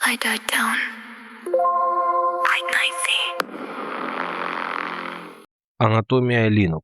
I died down. Night. Анатомия Linux.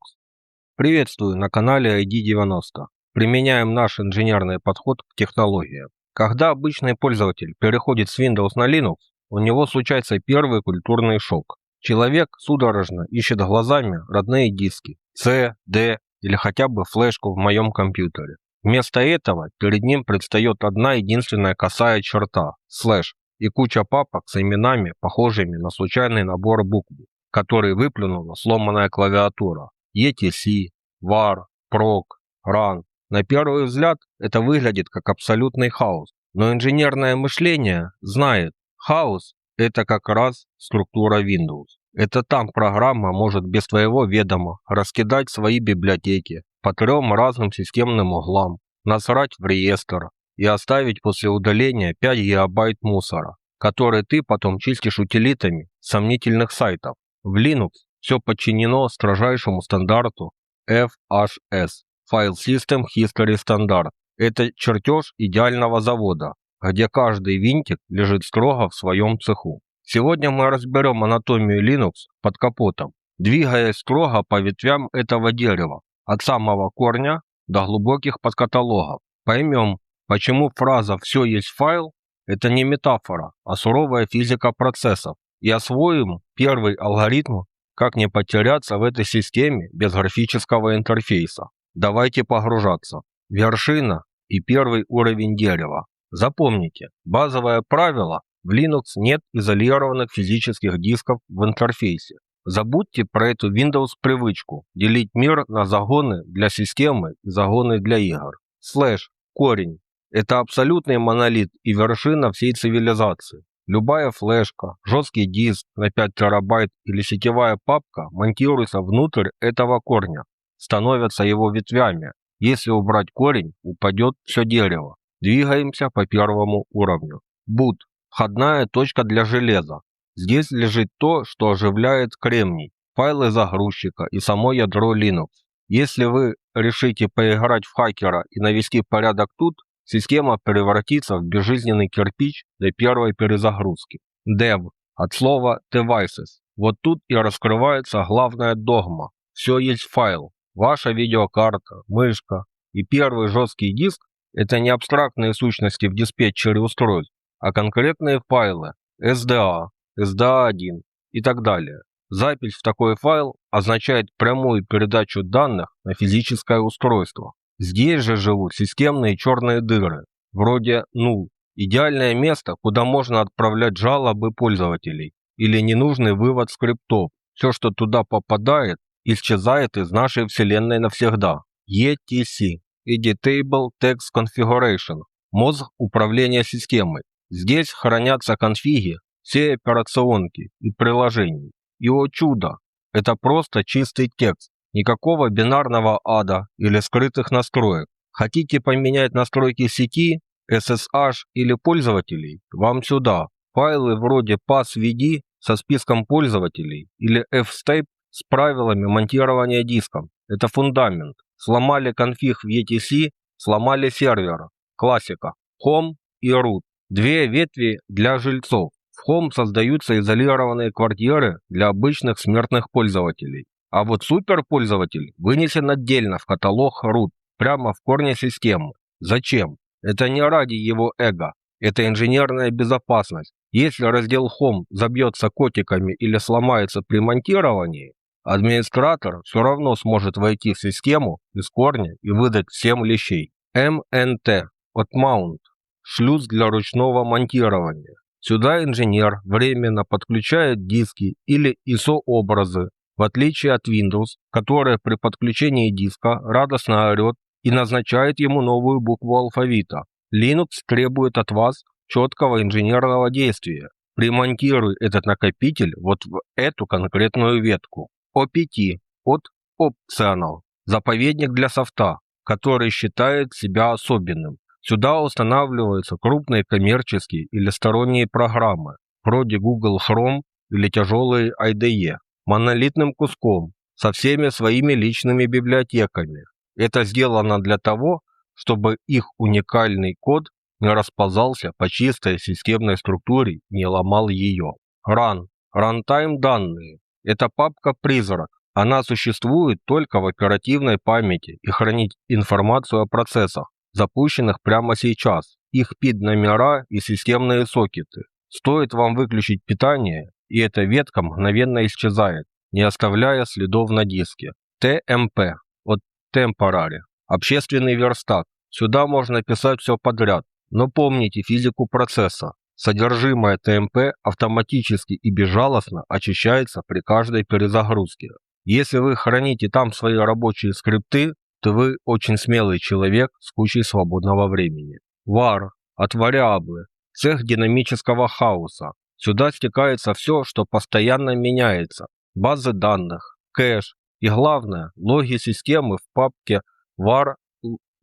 Приветствую на канале ID90. Применяем наш инженерный подход к технологиям. Когда обычный пользователь переходит с Windows на Linux, у него случается первый культурный шок. Человек судорожно ищет глазами родные диски C, D или хотя бы флешку в моем компьютере. Вместо этого перед ним предстает одна единственная косая черта – слэш и куча папок с именами, похожими на случайный набор букв, который выплюнула сломанная клавиатура. ETC, VAR, PROC, RUN. На первый взгляд это выглядит как абсолютный хаос, но инженерное мышление знает, хаос – это как раз структура Windows. Это там программа может без твоего ведома раскидать свои библиотеки по 3 разным системным углам, насрать в реестр и оставить после удаления 5 гигабайт мусора, который ты потом чистишь утилитами сомнительных сайтов. В Linux все подчинено строжайшему стандарту FHS – File System History Standard. Это чертеж идеального завода, где каждый винтик лежит строго в своем цеху. Сегодня мы разберем анатомию Linux под капотом, двигаясь строго по ветвям этого дерева, от самого корня до глубоких подкаталогов. Поймем, почему фраза «все есть файл» – это не метафора, а суровая физика процессов, и освоим первый алгоритм, как не потеряться в этой системе без графического интерфейса. Давайте погружаться. Вершина и первый уровень дерева. Запомните, базовое правило: в Linux нет изолированных физических дисков в интерфейсе. Забудьте про эту Windows привычку делить мир на загоны для системы и загоны для игр. Слэш, корень – это абсолютный монолит и вершина всей цивилизации. Любая флешка, жесткий диск на 5 терабайт или сетевая папка монтируется внутрь этого корня, становятся его ветвями. Если убрать корень, упадет все дерево. Двигаемся по первому уровню. Boot – входная точка для железа. Здесь лежит то, что оживляет кремний, файлы загрузчика и само ядро Linux. Если вы решите поиграть в хакера и навести порядок тут, система превратится в безжизненный кирпич до первой перезагрузки. Dev от слова devices. Вот тут и раскрывается главная догма. Все есть файл. Ваша видеокарта, мышка и первый жесткий диск – это не абстрактные сущности в диспетчере устройств, а конкретные файлы SDA, SDA1 и так далее. Запись в такой файл означает прямую передачу данных на физическое устройство. Здесь же живут системные черные дыры, вроде null, идеальное место, куда можно отправлять жалобы пользователей или ненужный вывод скриптов. Все, что туда попадает, исчезает из нашей вселенной навсегда. ETC – Editable Text Configuration – мозг управления системой. Здесь хранятся конфиги всей операционки и приложений. И о чудо, это просто чистый текст. Никакого бинарного ада или скрытых настроек. Хотите поменять настройки сети, SSH или пользователей? Вам сюда. Файлы вроде passvd со списком пользователей или fstep с правилами монтирования дисков. Это фундамент. Сломали конфиг в ETC, сломали сервер. Классика. Home и root. Две ветви для жильцов. В Home создаются изолированные квартиры для обычных смертных пользователей. А вот суперпользователь вынесен отдельно в каталог root, прямо в корне системы. Зачем? Это не ради его эго. Это инженерная безопасность. Если раздел Home забьется котиками или сломается при монтировании, администратор все равно сможет войти в систему из корня и выдать всем лещей. MNT от Mount – шлюз для ручного монтирования. Сюда инженер временно подключает диски или ISO-образы, в отличие от Windows, которая при подключении диска радостно орет и назначает ему новую букву алфавита. Linux требует от вас четкого инженерного действия. Примонтируй этот накопитель вот в эту конкретную ветку. OPT от Optional – заповедник для софта, который считает себя особенным. Сюда устанавливаются крупные коммерческие или сторонние программы, вроде Google Chrome или тяжелые IDE, монолитным куском, со всеми своими личными библиотеками. Это сделано для того, чтобы их уникальный код не расползался по чистой системной структуре, не ломал ее. Runtime данные. Это папка-призрак. Она существует только в оперативной памяти и хранит информацию о процессах, запущенных прямо сейчас, их PID-номера и системные сокеты. Стоит вам выключить питание, и эта ветка мгновенно исчезает, не оставляя следов на диске. TMP от Temporary. Общественный верстак. Сюда можно писать все подряд, но помните физику процесса. Содержимое ТМП автоматически и безжалостно очищается при каждой перезагрузке. Если вы храните там свои рабочие скрипты, то вы очень смелый человек с кучей свободного времени. VAR от вариаблы. Цех динамического хаоса. Сюда стекается все, что постоянно меняется. Базы данных, кэш и, главное, логи системы в папке var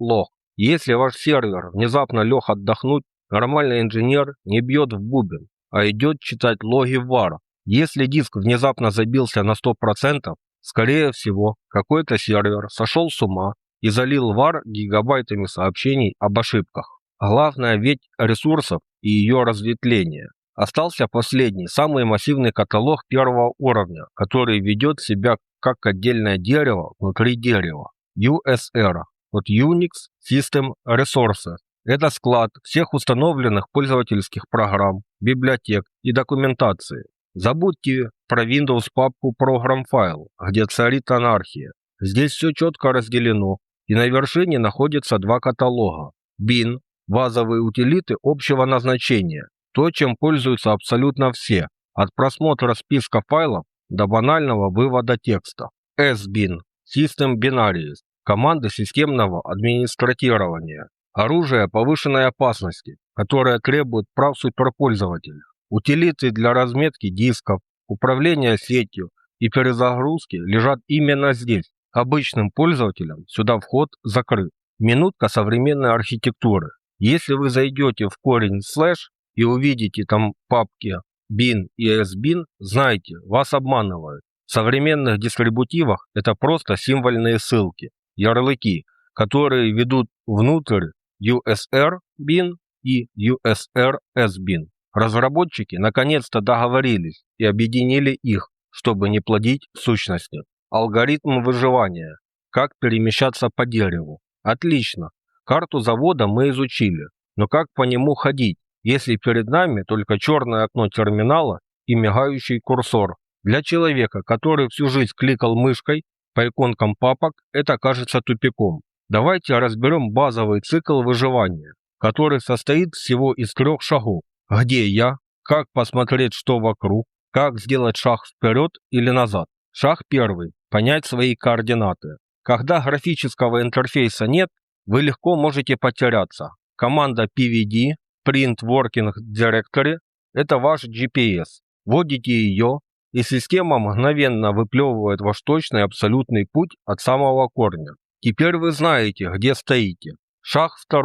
log. Если ваш сервер внезапно лег отдохнуть, нормальный инженер не бьет в бубен, а идет читать логи var. Если диск внезапно забился на 100%, скорее всего, какой-то сервер сошел с ума и залил var гигабайтами сообщений об ошибках. Главное ведь ресурсов и ее разветвления. Остался последний, самый массивный каталог первого уровня, который ведет себя как отдельное дерево внутри дерева. USR от Unix System Resources. Это склад всех установленных пользовательских программ, библиотек и документации. Забудьте про Windows папку Program File, где царит анархия. Здесь все четко разделено, и на вершине находятся два каталога. Bin – базовые утилиты общего назначения, то, чем пользуются абсолютно все, от просмотра списка файлов до банального вывода текста. SBin – System Binaries, команды системного администратирования. Оружие повышенной опасности, которое требует прав суперпользователя. Утилиты для разметки дисков, управления сетью и перезагрузки лежат именно здесь. Обычным пользователям сюда вход закрыт. Минутка современной архитектуры. Если вы зайдете в корень слэш и увидите там папки bin и sbin, знайте, вас обманывают. В современных дистрибутивах это просто символьные ссылки, ярлыки, которые ведут внутрь USR bin и USR sbin. Разработчики наконец-то договорились и объединили их, чтобы не плодить сущности. Алгоритм выживания. Как перемещаться по дереву. Отлично. Карту завода мы изучили, но как по нему ходить, если перед нами только черное окно терминала и мигающий курсор? Для человека, который всю жизнь кликал мышкой по иконкам папок, это кажется тупиком. Давайте разберем базовый цикл выживания, который состоит всего из 3 шагов. Где я? Как посмотреть, что вокруг? Как сделать шаг вперед или назад? Шаг 1. Понять свои координаты. Когда графического интерфейса нет, вы легко можете потеряться. Команда pvd, Print Working Directory, это ваш GPS. Вводите ее, и система мгновенно выплевывает ваш точный абсолютный путь от самого корня. Теперь вы знаете, где стоите. Шаг 2.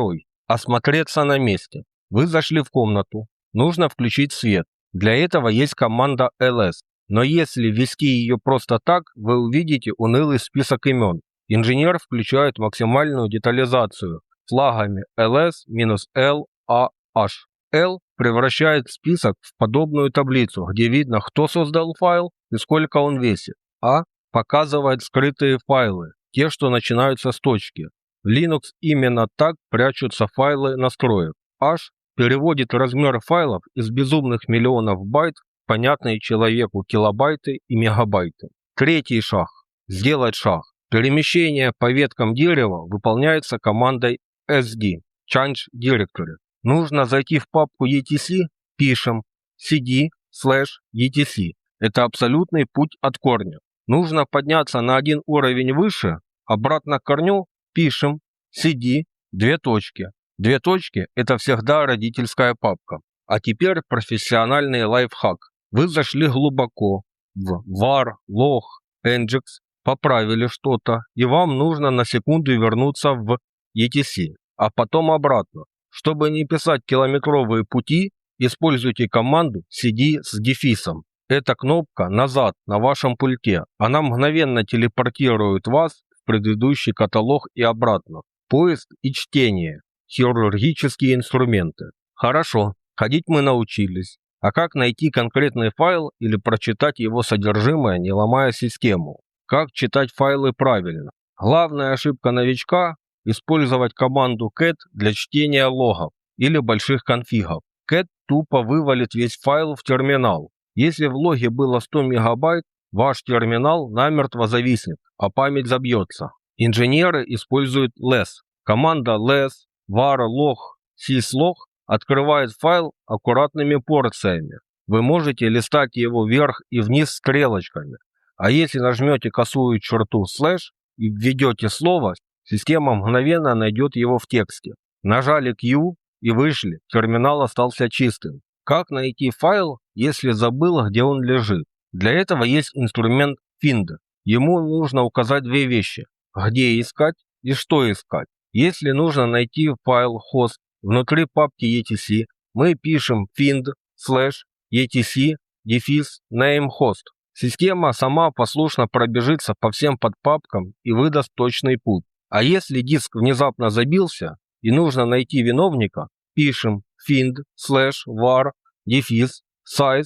Осмотреться на месте. Вы зашли в комнату. Нужно включить свет. Для этого есть команда ls. Но если ввести ее просто так, вы увидите унылый список имен. Инженер включает максимальную детализацию флагами ls-l, a, h. L превращает список в подобную таблицу, где видно, кто создал файл и сколько он весит. A показывает скрытые файлы, те, что начинаются с точки. В Linux именно так прячутся файлы настроек. H переводит размер файлов из безумных миллионов байт в понятные человеку килобайты и мегабайты. 3 шаг. Сделать шаг. Перемещение по веткам дерева выполняется командой sd Change Directory. Нужно зайти в папку etc, пишем cd/etc. Это абсолютный путь от корня. Нужно подняться на один уровень выше, обратно к корню пишем cd, 2 точки. 2 точки – это всегда родительская папка. А теперь профессиональный лайфхак. Вы зашли глубоко в var, log, nginx, поправили что-то, и вам нужно на секунду вернуться в etc, а потом обратно. Чтобы не писать километровые пути, используйте команду cd с дефисом. Эта кнопка «Назад» на вашем пульте. Она мгновенно телепортирует вас в предыдущий каталог и обратно. Поиск и чтение. хирургические инструменты. Хорошо, ходить мы научились. А как найти конкретный файл или прочитать его содержимое, не ломая систему? Как читать файлы правильно? Главная ошибка новичка – использовать команду cat для чтения логов или больших конфигов. Cat тупо вывалит весь файл в терминал. Если в логе было 100 мегабайт, ваш терминал намертво зависнет, а память забьется. Инженеры используют less. Команда less var log syslog открывает файл аккуратными порциями. Вы можете листать его вверх и вниз стрелочками. А если нажмете косую черту слэш и введете слово, система мгновенно найдет его в тексте. Нажали Q и вышли, терминал остался чистым. Как найти файл, если забыл, где он лежит? Для этого есть инструмент find. Ему нужно указать две вещи: где искать и что искать. Если нужно найти файл host внутри папки etc, мы пишем find /etc -name host. Система сама послушно пробежится по всем подпапкам и выдаст точный путь. А если диск внезапно забился и нужно найти виновника, пишем find /var size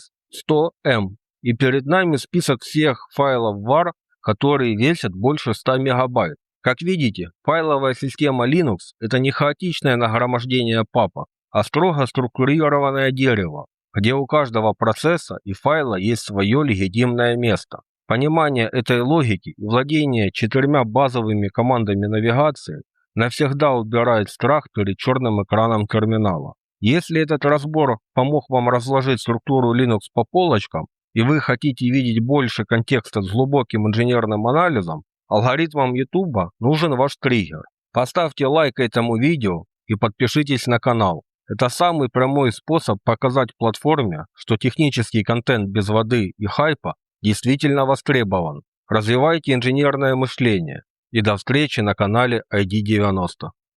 100m. И перед нами список всех файлов var, которые весят больше 100 мегабайт. Как видите, файловая система Linux – это не хаотичное нагромождение папок, а строго структурированное дерево, где у каждого процесса и файла есть свое легитимное место. Понимание этой логики и владение 4 базовыми командами навигации навсегда убирает страх перед черным экраном терминала. Если этот разбор помог вам разложить структуру Linux по полочкам, и вы хотите видеть больше контекста с глубоким инженерным анализом, алгоритмам YouTube нужен ваш триггер. Поставьте лайк этому видео и подпишитесь на канал. Это самый прямой способ показать платформе, что технический контент без воды и хайпа действительно востребован. Развивайте инженерное мышление. И до встречи на канале ID90.